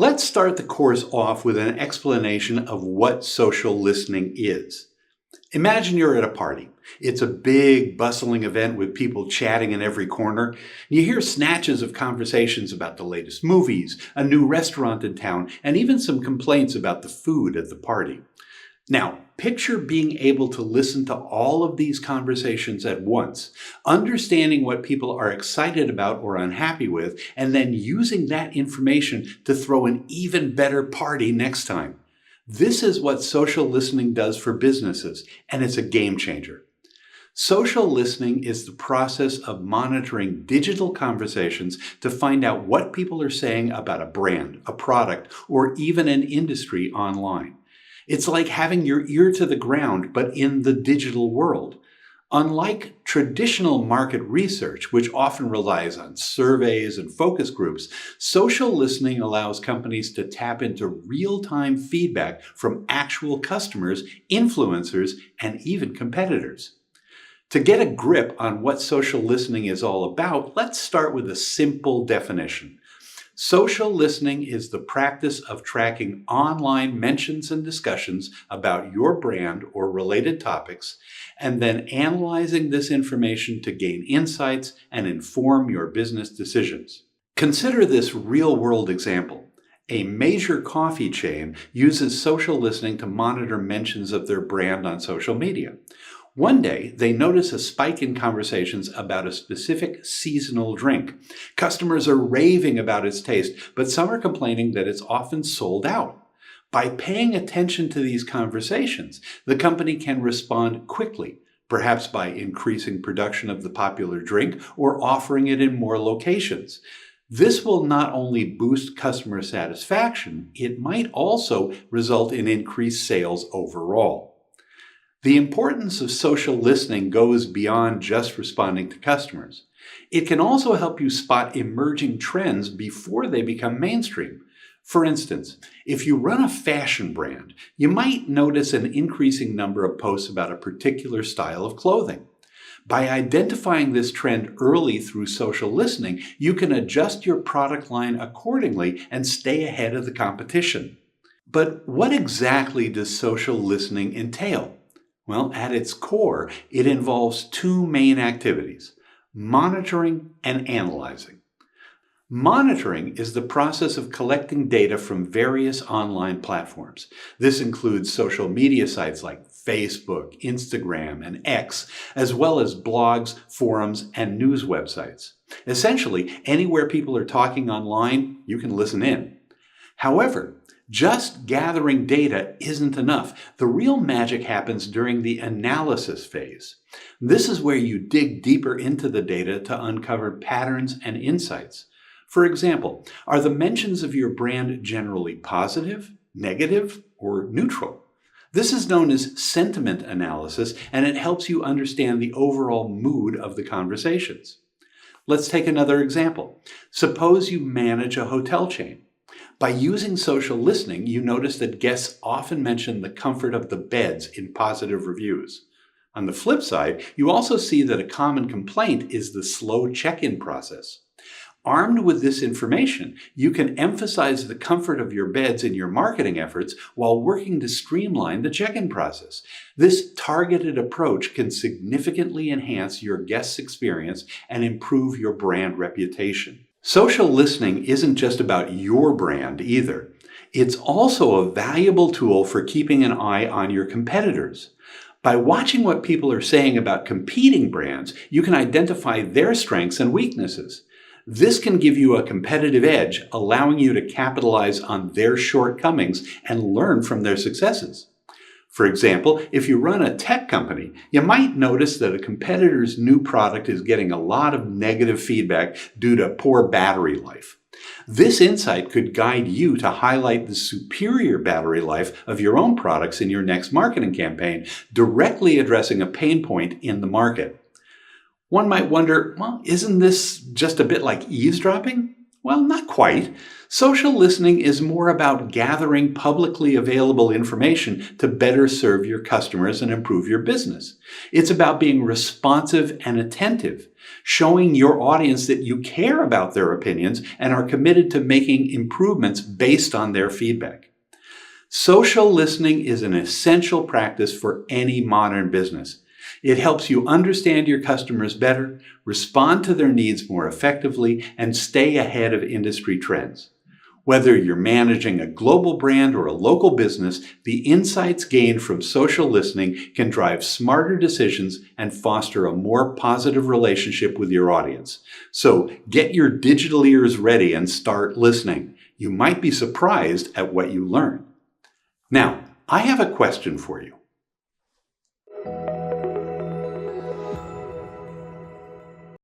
Let's start the course off with an explanation of what social listening is. Imagine you're at a party. It's a big, bustling event with people chatting in every corner. You hear snatches of conversations about the latest movies, a new restaurant in town, and even some complaints about the food at the party. Now, picture being able to listen to all of these conversations at once, understanding what people are excited about or unhappy with, and then using that information to throw an even better party next time. This is what social listening does for businesses, and it's a game changer. Social listening is the process of monitoring digital conversations to find out what people are saying about a brand, a product, or even an industry online. It's like having your ear to the ground, but in the digital world. Unlike traditional market research, which often relies on surveys and focus groups, social listening allows companies to tap into real-time feedback from actual customers, influencers, and even competitors. To get a grip on what social listening is all about, let's start with a simple definition. Social listening is the practice of tracking online mentions and discussions about your brand or related topics, and then analyzing this information to gain insights and inform your business decisions. Consider this real-world example. A major coffee chain uses social listening to monitor mentions of their brand on social media. One day, they notice a spike in conversations about a specific seasonal drink. Customers are raving about its taste, but some are complaining that it's often sold out. By paying attention to these conversations, the company can respond quickly, perhaps by increasing production of the popular drink or offering it in more locations. This will not only boost customer satisfaction, it might also result in increased sales overall. The importance of social listening goes beyond just responding to customers. It can also help you spot emerging trends before they become mainstream. For instance, if you run a fashion brand, you might notice an increasing number of posts about a particular style of clothing. By identifying this trend early through social listening, you can adjust your product line accordingly and stay ahead of the competition. But what exactly does social listening entail? Well, at its core, it involves two main activities: monitoring and analyzing. Monitoring is the process of collecting data from various online platforms. This includes social media sites like Facebook, Instagram, and X, as well as blogs, forums, and news websites. Essentially, anywhere people are talking online, you can listen in. However, just gathering data isn't enough. The real magic happens during the analysis phase. This is where you dig deeper into the data to uncover patterns and insights. For example, are the mentions of your brand generally positive, negative, or neutral? This is known as sentiment analysis, and it helps you understand the overall mood of the conversations. Let's take another example. Suppose you manage a hotel chain. By using social listening, you notice that guests often mention the comfort of the beds in positive reviews. On the flip side, you also see that a common complaint is the slow check-in process. Armed with this information, you can emphasize the comfort of your beds in your marketing efforts while working to streamline the check-in process. This targeted approach can significantly enhance your guests' experience and improve your brand reputation. Social listening isn't just about your brand either. It's also a valuable tool for keeping an eye on your competitors. By watching what people are saying about competing brands, you can identify their strengths and weaknesses. This can give you a competitive edge, allowing you to capitalize on their shortcomings and learn from their successes. For example, if you run a tech company, you might notice that a competitor's new product is getting a lot of negative feedback due to poor battery life. This insight could guide you to highlight the superior battery life of your own products in your next marketing campaign, directly addressing a pain point in the market. One might wonder, well, isn't this just a bit like eavesdropping? Well, not quite. Social listening is more about gathering publicly available information to better serve your customers and improve your business. It's about being responsive and attentive, showing your audience that you care about their opinions and are committed to making improvements based on their feedback. Social listening is an essential practice for any modern business. It helps you understand your customers better, respond to their needs more effectively, and stay ahead of industry trends. Whether you're managing a global brand or a local business, the insights gained from social listening can drive smarter decisions and foster a more positive relationship with your audience. So get your digital ears ready and start listening. You might be surprised at what you learn. Now, I have a question for you.